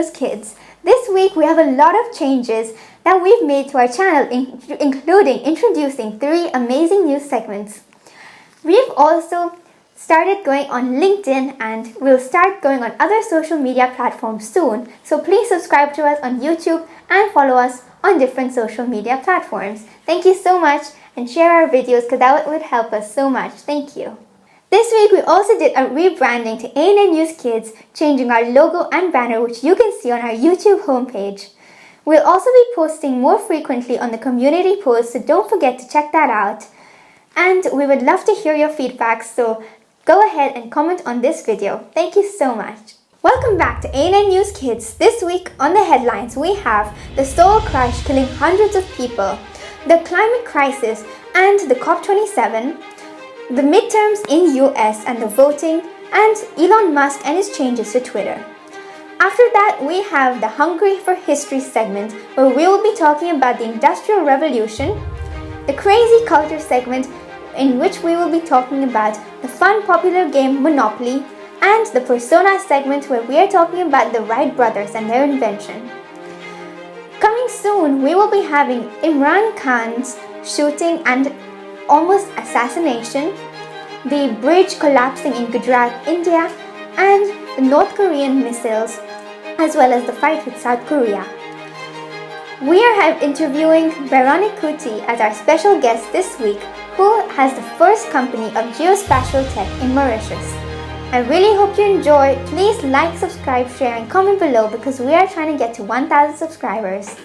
News Kids. This week we have a lot of changes that we've made to our channel, including introducing 3 amazing news segments. We've also started going on LinkedIn and we'll start going on other social media platforms soon. So please subscribe to us on YouTube and follow us on different social media platforms. Thank you so much and share our videos because that would help us so much. Thank you. This week we also did a rebranding to ANN News Kids, changing our logo and banner, which you can see on our YouTube homepage. We'll also be posting more frequently on the community post, so don't forget to check that out. And we would love to hear your feedback, so go ahead and comment on this video. Thank you so much. Welcome back to ANN News Kids. This week on the headlines we have the Seoul crash killing hundreds of people, the climate crisis and the COP27, the midterms in US and the voting, and Elon Musk and his changes to Twitter. After that, we have the Hungry for History segment where we will be talking about the Industrial Revolution, the Crazy Culture segment in which we will be talking about the fun popular game Monopoly, and the Persona segment where we are talking about the Wright Brothers and their invention. Coming soon, we will be having Imran Khan's shooting and almost assassination, the bridge collapsing in Gujarat, India, and the North Korean missiles, as well as the fight with South Korea. We are interviewing Veronique Couttee as our special guest this week, who has the first company of geospatial tech in Mauritius. I really hope you enjoy. Please like, subscribe, share, and comment below because we are trying to get to 1,000 subscribers.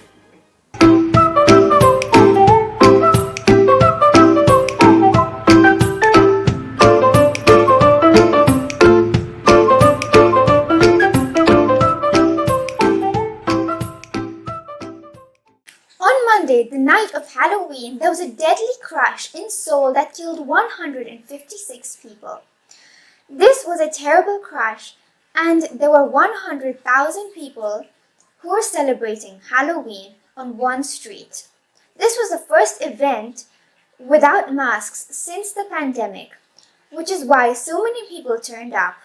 The night of Halloween, there was a deadly crash in Seoul that killed 156 people. This was a terrible crash, and there were 100,000 people who were celebrating Halloween on one street. This was the first event without masks since the pandemic, which is why so many people turned up.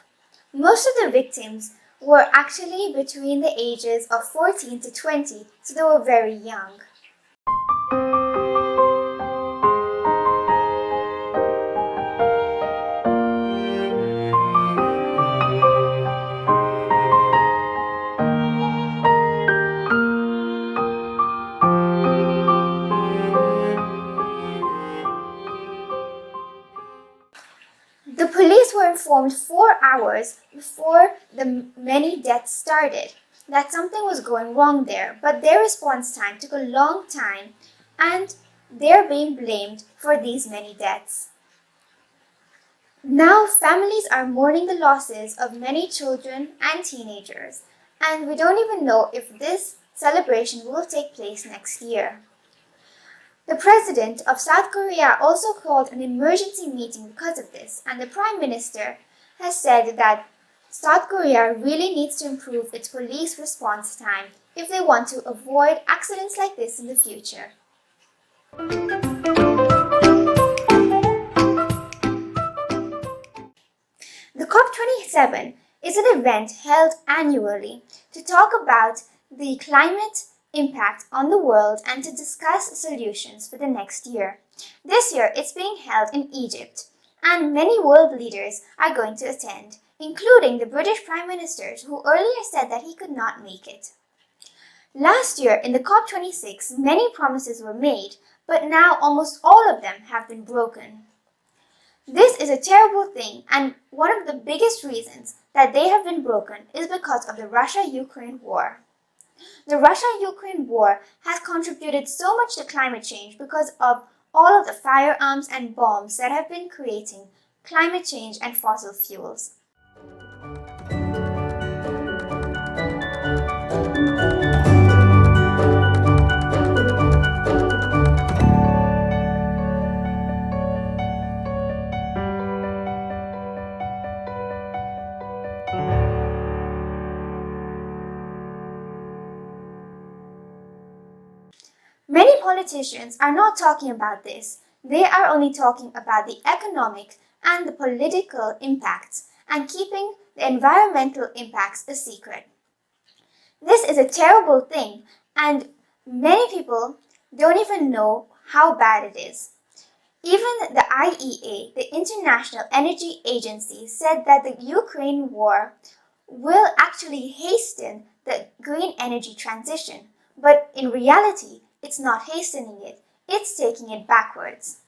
Most of the victims were actually between the ages of 14 to 20, so they were very young. The police were informed 4 hours before the many deaths started that something was going wrong there, but their response time took a long time and they're being blamed for these many deaths. Now families are mourning the losses of many children and teenagers, and we don't even know if this celebration will take place next year. The president of South Korea also called an emergency meeting because of this, and the prime minister has said that South Korea really needs to improve its police response time if they want to avoid accidents like this in the future. The COP27 is an event held annually to talk about the climate impact on the world and to discuss solutions for the next year. This year it's being held in Egypt, and many world leaders are going to attend, including the British Prime Minister, who earlier said that he could not make it. Last year in the COP26, many promises were made, but now almost all of them have been broken. This is a terrible thing, and one of the biggest reasons that they have been broken is because of the Russia-Ukraine war. The Russia-Ukraine war has contributed so much to climate change because of all of the firearms and bombs that have been creating climate change and fossil fuels. Many politicians are not talking about this. They are only talking about the economic and the political impacts and keeping the environmental impacts a secret. This is a terrible thing, and many people don't even know how bad it is. Even the IEA, the International Energy Agency, said that the Ukraine war will actually hasten the green energy transition. But in reality, it's not hastening it, it's taking it backwards.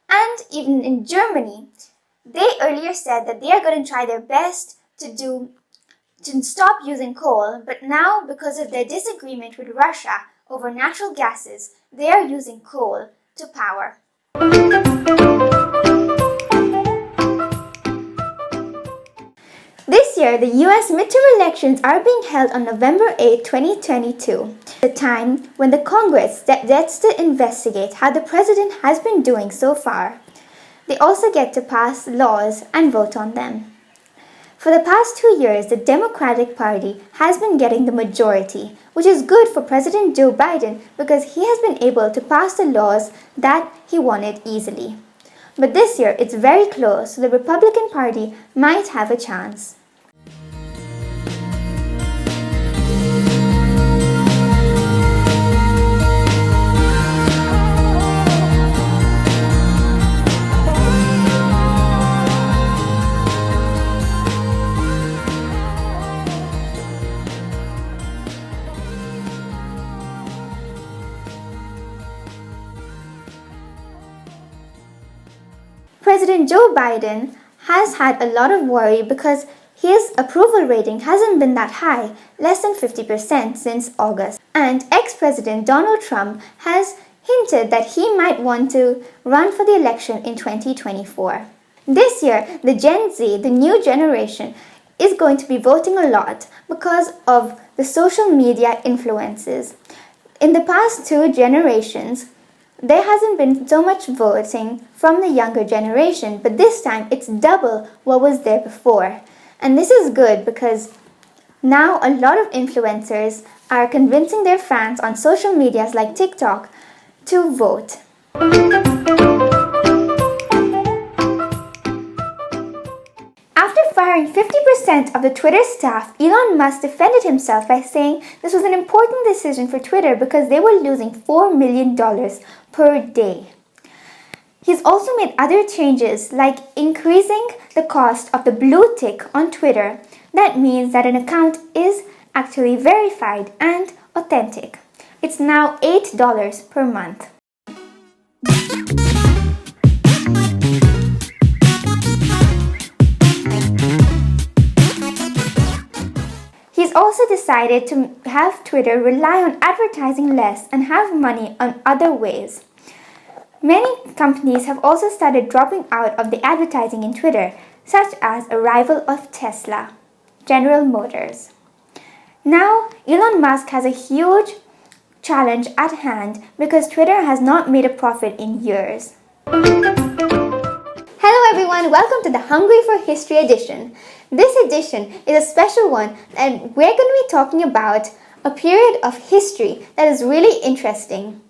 And even in Germany, they earlier said that they are going to try their best to stop using coal, but now because of their disagreement with Russia over natural gases, they are using coal to power. This year, the US midterm elections are being held on November 8, 2022, the time when the Congress gets to investigate how the president has been doing so far. They also get to pass laws and vote on them. For the past 2 years, the Democratic Party has been getting the majority, which is good for President Joe Biden because he has been able to pass the laws that he wanted easily. But this year, it's very close, so the Republican Party might have a chance. President Joe Biden has had a lot of worry because his approval rating hasn't been that high, less than 50% since August. And ex-President Donald Trump has hinted that he might want to run for the election in 2024. This year, the Gen Z, the new generation, is going to be voting a lot because of the social media influences. In the past 2 generations, there hasn't been so much voting from the younger generation, but this time it's double what was there before. And this is good because now a lot of influencers are convincing their fans on social medias like TikTok to vote. After firing 50% of the Twitter staff, Elon Musk defended himself by saying this was an important decision for Twitter because they were losing $4 million per day. He's also made other changes like increasing the cost of the blue tick on Twitter. That means that an account is actually verified and authentic. It's now $8 per month. He's also decided to have Twitter rely on advertising less and have money on other ways. Many companies have also started dropping out of the advertising in Twitter, such as a rival of Tesla, General Motors. Now, Elon Musk has a huge challenge at hand because Twitter has not made a profit in years. Hello everyone, welcome to the Hungry for History edition. This edition is a special one and we're going to be talking about a period of history that is really interesting.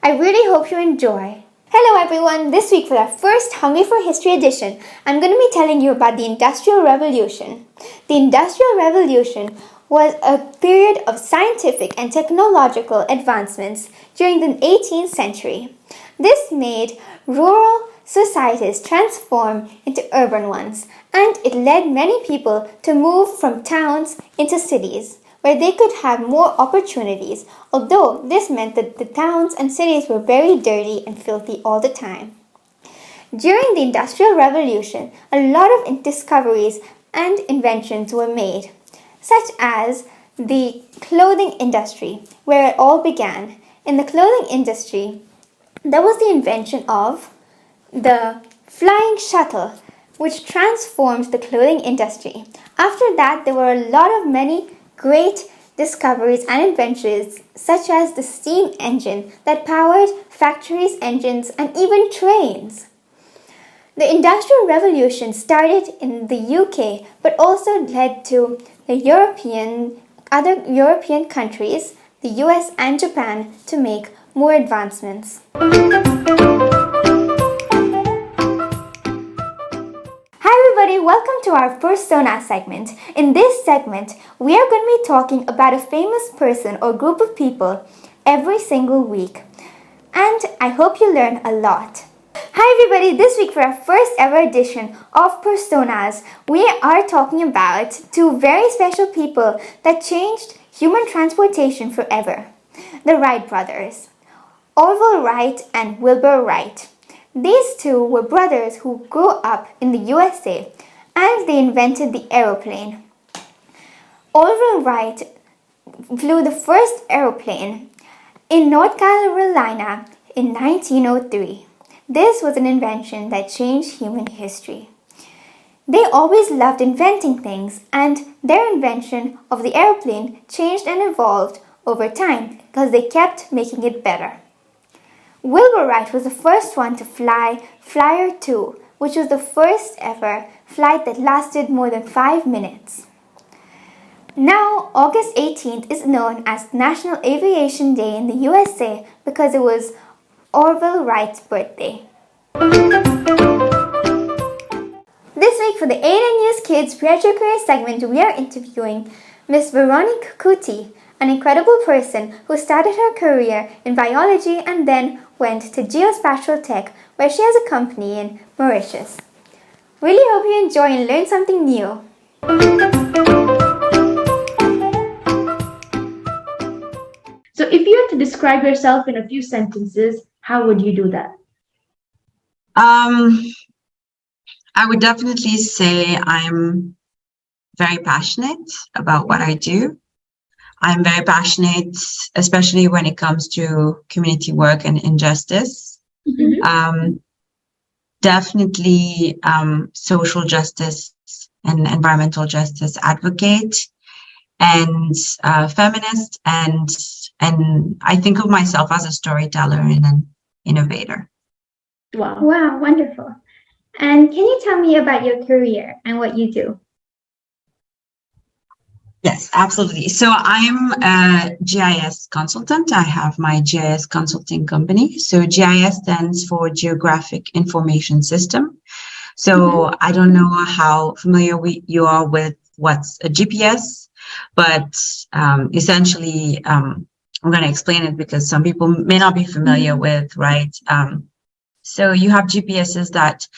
I really hope you enjoy. Hello everyone, this week for our first Hungry for History edition, I'm going to be telling you about the Industrial Revolution. The Industrial Revolution was a period of scientific and technological advancements during the 18th century. This made rural societies transform into urban ones, and it led many people to move from towns into cities, where they could have more opportunities, although this meant that the towns and cities were very dirty and filthy all the time. During the Industrial Revolution, a lot of discoveries and inventions were made, such as the clothing industry, where it all began. In the clothing industry, there was the invention of the flying shuttle, which transformed the clothing industry. After that, there were a lot of many great discoveries and inventions, such as the steam engine that powered factories, engines, and even trains. The Industrial Revolution started in the UK, but also led to the other European countries, the US and Japan, to make more advancements. Hi everybody, everybody, welcome to our persona segment. In this segment, we are going to be talking about a famous person or group of people every single week. And I hope you learn a lot. Hi everybody, this week for our first ever edition of Personas, we are talking about two very special people that changed human transportation forever. The Wright brothers, Orville Wright and Wilbur Wright. These two were brothers who grew up in the USA and they invented the aeroplane. Orville Wright flew the first aeroplane in North Carolina in 1903. This was an invention that changed human history. They always loved inventing things, and their invention of the aeroplane changed and evolved over time because they kept making it better. Wilbur Wright was the first one to fly Flyer 2, which was the first ever flight that lasted more than 5 minutes. Now, August 18th is known as National Aviation Day in the USA because it was Orville Wright's birthday. This week for the A&N News Kids Future Career segment, we are interviewing Mrs Veronique Couttee, an incredible person who started her career in biology and then went to geospatial tech, where she has a company in Mauritius. Really hope you enjoy and learn something new. So if you had to describe yourself in a few sentences, how would you do that? I would definitely say I'm very passionate about what I do. I'm very passionate, especially when it comes to community work and injustice. Mm-hmm. Definitely social justice and environmental justice advocate and feminist, and I think of myself as a storyteller and an innovator. Wow, wonderful. And can you tell me about your career and what you do? Yes, absolutely. So I'm a GIS consultant. I have my GIS consulting company. So GIS stands for Geographic Information System. So I don't know how familiar you are with what's a GPS, but essentially, I'm going to explain it because some people may not be familiar with, right? So you have GPSs that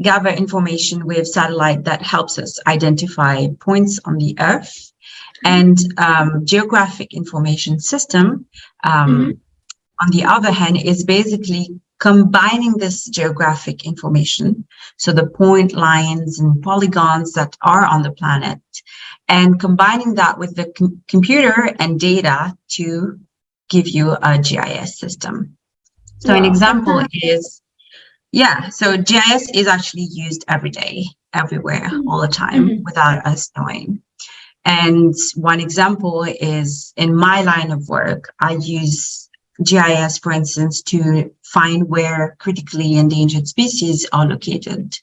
gather information with satellite that helps us identify points on the Earth. And geographic information system, on the other hand, is basically combining this geographic information, so the point lines and polygons that are on the planet, and combining that with the computer and data to give you a GIS system. So an example is, so GIS is actually used every day, everywhere, all the time, without us knowing. And one example is in my line of work, I use GIS, for instance, to find where critically endangered species are located.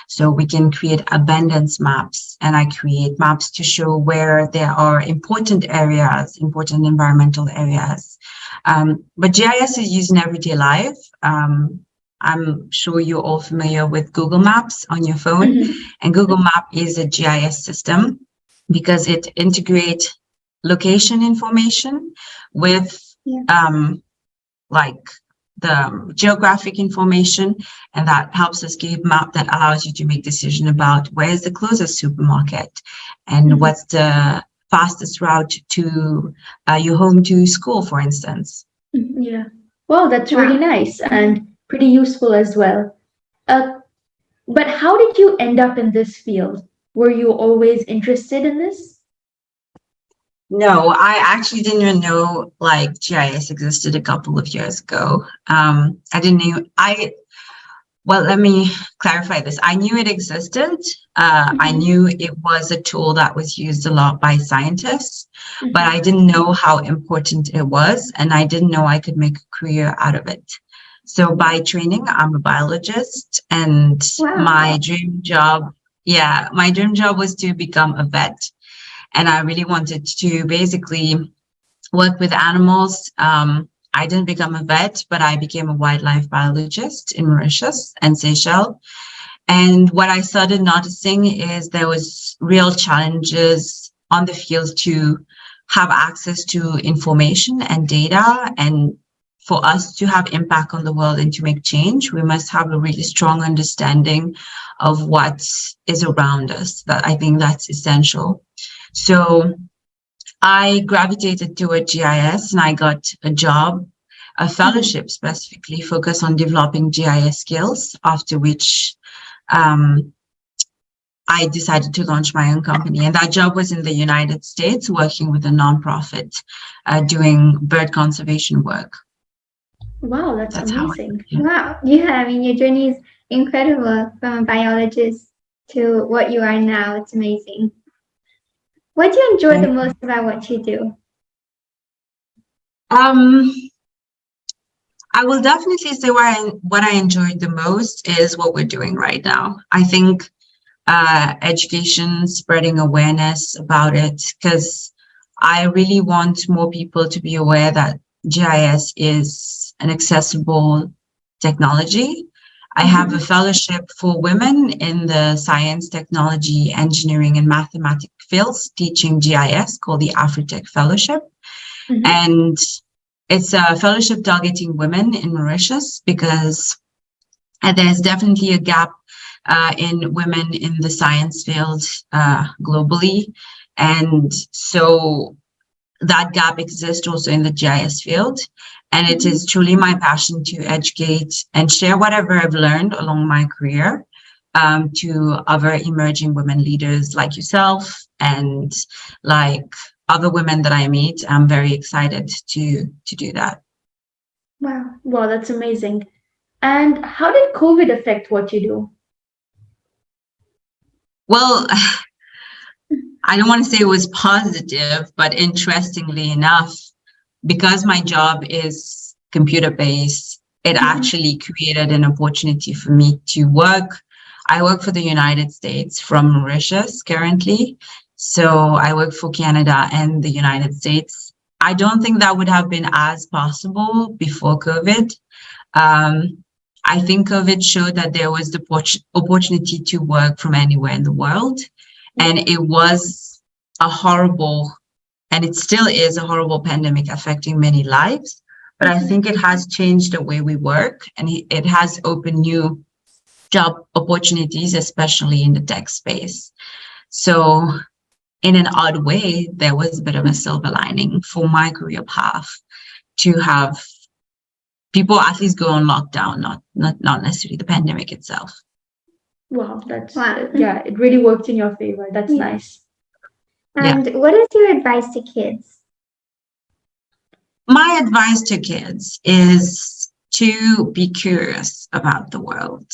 So we can create abundance maps, and I create maps to show where there are important areas, important environmental areas. But GIS is used in everyday life. I'm sure you're all familiar with Google Maps on your phone, and Google Map is a GIS system, because it integrates location information with like the geographic information, and that helps us give a map that allows you to make decision about where is the closest supermarket and what's the fastest route to your home to school, for instance. Yeah. Well, that's really nice and pretty useful as well. But how did you end up in this field? Were you always interested in this? No, I actually didn't even know like GIS existed a couple of years ago. I didn't know. Well, let me clarify this. I knew it existed. I knew it was a tool that was used a lot by scientists, but I didn't know how important it was, and I didn't know I could make a career out of it. So by training, I'm a biologist, and my dream job was to become a vet. And I really wanted to basically work with animals. I didn't become a vet, but I became a wildlife biologist in Mauritius and Seychelles. And what I started noticing is there was real challenges on the field to have access to information and data. And for us to have impact on the world and to make change, we must have a really strong understanding of what is around us. That I think that's essential. So I gravitated toward GIS and I got a job, a fellowship specifically focused on developing GIS skills, after which I decided to launch my own company. And that job was in the United States, working with a nonprofit, doing bird conservation work. Wow, that's amazing. Wow. Yeah, I mean, your journey is incredible from a biologist to what you are now. It's amazing. What do you enjoy the most about what you do? I will definitely say what I enjoyed the most is what we're doing right now. I think education, spreading awareness about it, because I really want more people to be aware that GIS is an accessible technology. I have a fellowship for women in the science, technology, engineering, and mathematics fields teaching GIS called the Afritech Fellowship. And it's a fellowship targeting women in Mauritius because there's definitely a gap in women in the science field globally. And so that gap exists also in the GIS field. And it is truly my passion to educate and share whatever I've learned along my career to other emerging women leaders like yourself and like other women that I meet. I'm very excited to do that. Wow. Wow, that's amazing. And how did COVID affect what you do? Well, I don't want to say it was positive, but interestingly enough, because my job is computer-based, it actually created an opportunity for me to work. I work for the United States from Mauritius currently. So I work for Canada and the United States. I don't think that would have been as possible before COVID. I think COVID showed that there was the opportunity to work from anywhere in the world. And it was a horrible, and it still is a horrible pandemic affecting many lives. But I think it has changed the way we work, and it has opened new job opportunities, especially in the tech space. So in an odd way, there was a bit of a silver lining for my career path to have people at least go on lockdown, not necessarily the pandemic itself. Wow, that's yeah, it really worked in your favor. That's nice. And what is your advice to kids? My advice to kids is to be curious about the world.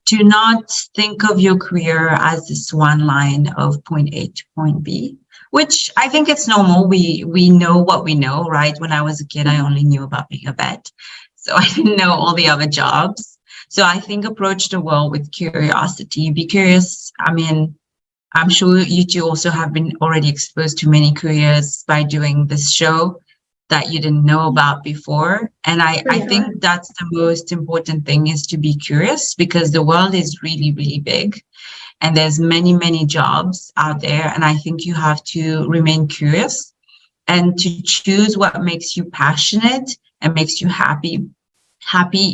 To not think of your career as this one line of point A to point B, which I think it's normal. We know what we know, right? When I was a kid, I only knew about being a vet. So I didn't know all the other jobs. So I think approach the world with curiosity. Be curious. I mean, I'm sure you two also have been already exposed to many careers by doing this show that you didn't know about before. And I think that's the most important thing, is to be curious, because the world is really, really big and there's many, many jobs out there. And I think you have to remain curious and to choose what makes you passionate and makes you happy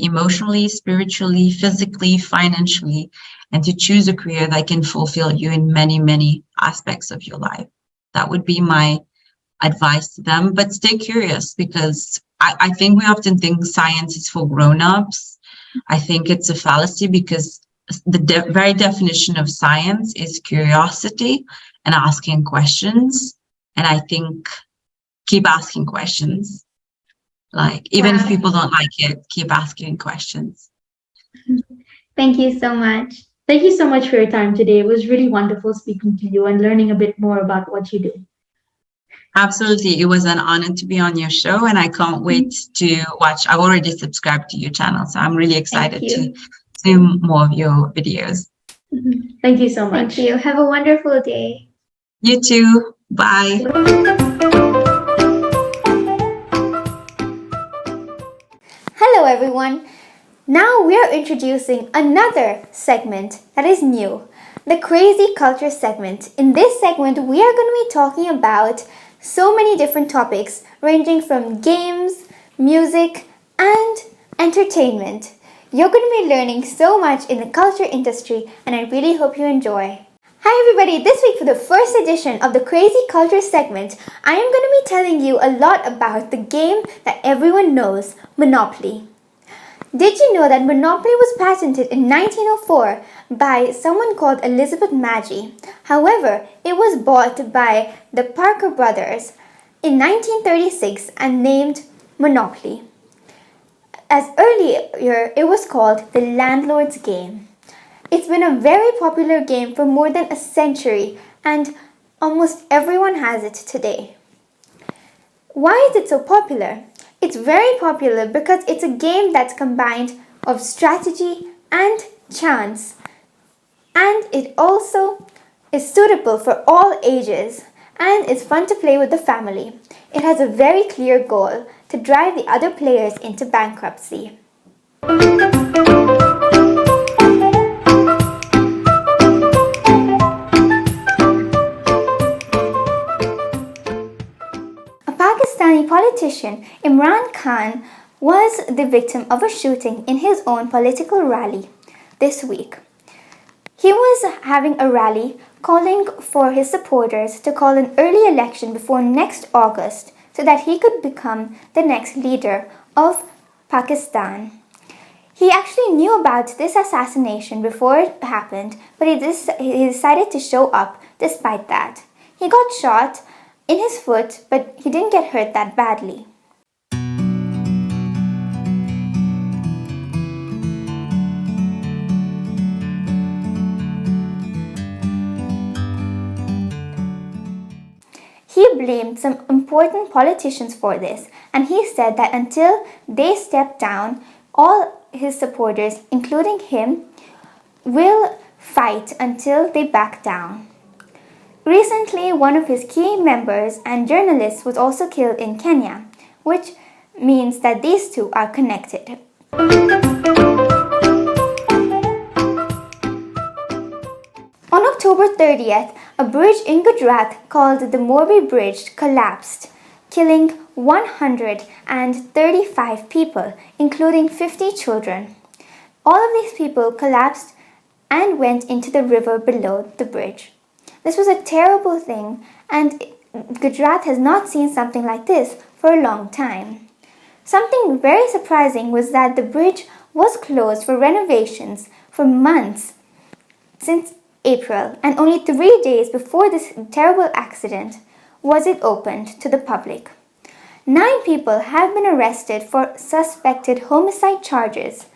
emotionally, spiritually, physically, financially, and to choose a career that can fulfill you in many, many aspects of your life. That would be my advice to them. But stay curious, because I think we often think science is for grown-ups. I think it's a fallacy, because the very definition of science is curiosity and asking questions. And I think keep asking questions. Like, even if people don't like it, keep asking questions. Thank you so much. Thank you so much for your time today. It was really wonderful speaking to you and learning a bit more about what you do. Absolutely. It was an honor to be on your show, and I can't wait to watch. I've already subscribed to your channel, so I'm really excited to see more of your videos. Thank you so much. Thank you. Have a wonderful day. You too. Bye. Hello everyone. Now we are introducing another segment that is new, the Crazy Culture segment. In this segment, we are going to be talking about so many different topics ranging from games, music, and entertainment. You're going to be learning so much in the culture industry, and I really hope you enjoy. Hi everybody, this week for the first edition of the Crazy Culture segment, I am going to be telling you a lot about the game that everyone knows, Monopoly. Did you know that Monopoly was patented in 1904 by someone called Elizabeth Magie? However, it was bought by the Parker brothers in 1936 and named Monopoly. As earlier, it was called the Landlord's Game. It's been a very popular game for more than a century, and almost everyone has it today. Why is it so popular? It's very popular because it's a game that's combined of strategy and chance, and it also is suitable for all ages, and it's fun to play with the family. It has a very clear goal to drive the other players into bankruptcy. Pakistani politician Imran Khan was the victim of a shooting in his own political rally this week. He was having a rally calling for his supporters to call an early election before next August so that he could become the next leader of Pakistan. He actually knew about this assassination before it happened, but he decided to show up despite that. He got shot in his foot, but he didn't get hurt that badly. He blamed some important politicians for this, and he said that until they step down, all his supporters, including him, will fight until they back down. Recently, one of his key members and journalists was also killed in Kenya, which means that these two are connected. On October 30th, a bridge in Gujarat called the Morbi Bridge collapsed, killing 135 people, including 50 children. All of these people collapsed and went into the river below the bridge. This was a terrible thing, and Gujarat has not seen something like this for a long time. Something very surprising was that the bridge was closed for renovations for months since April, and only 3 days before this terrible accident was it opened to the public. 9 people have been arrested for suspected homicide charges,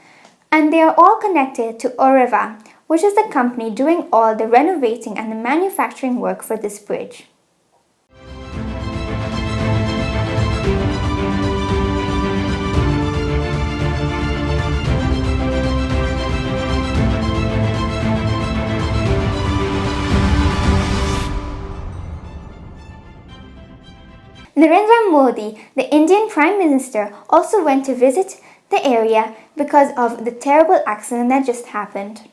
and they are all connected to Oreva, which is the company doing all the renovating and the manufacturing work for this bridge. Narendra Modi, the Indian Prime Minister, also went to visit the area because of the terrible accident that just happened.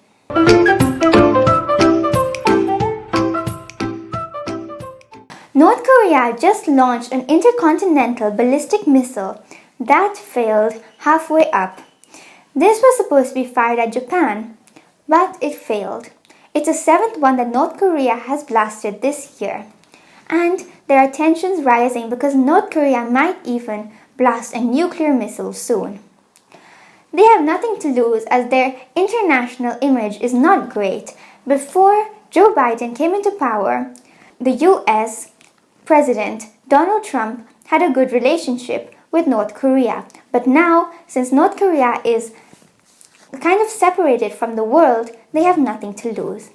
North Korea just launched an intercontinental ballistic missile that failed halfway up. This was supposed to be fired at Japan, but it failed. It's the 7th one that North Korea has blasted this year. And there are tensions rising because North Korea might even blast a nuclear missile soon. They have nothing to lose as their international image is not great. Before Joe Biden came into power, the US President Donald Trump had a good relationship with North Korea. But now, since North Korea is kind of separated from the world, they have nothing to lose.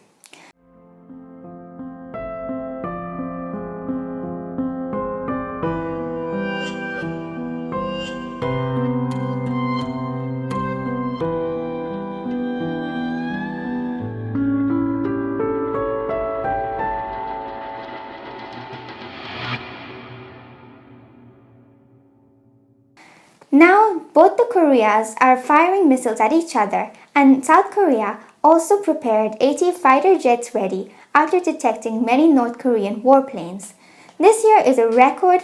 Now, both the Koreas are firing missiles at each other, and South Korea also prepared 80 fighter jets ready after detecting many North Korean warplanes. This year is a record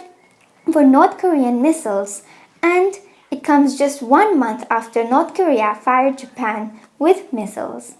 for North Korean missiles, and it comes just 1 month after North Korea fired Japan with missiles.